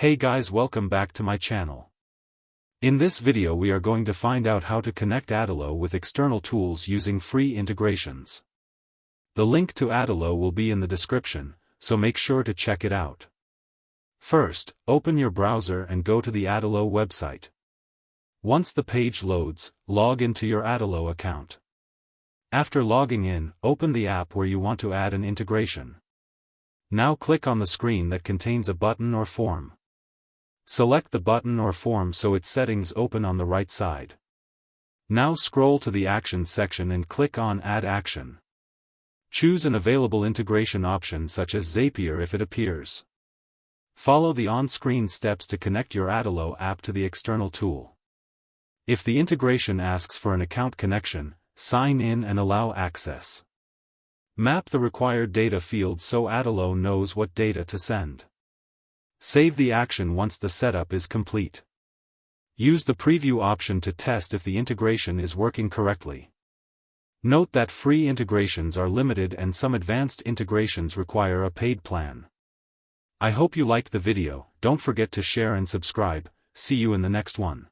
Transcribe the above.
Hey guys, welcome back to my channel. In this video we are going to find out how to connect Adalo with external tools using free integrations. The link to Adalo will be in the description, so make sure to check it out. First, open your browser and go to the Adalo website. Once the page loads, log into your Adalo account. After logging in, open the app where you want to add an integration. Now click on the screen that contains a button or form. Select the button or form so its settings open on the right side. Now scroll to the Actions section and click on Add Action. Choose an available integration option such as Zapier if it appears. Follow the on-screen steps to connect your Adalo app to the external tool. If the integration asks for an account connection, sign in and allow access. Map the required data field so Adalo knows what data to send. Save the action once the setup is complete. Use the preview option to test if the integration is working correctly. Note that free integrations are limited and some advanced integrations require a paid plan. I hope you liked the video. Don't forget to share and subscribe. See you in the next one.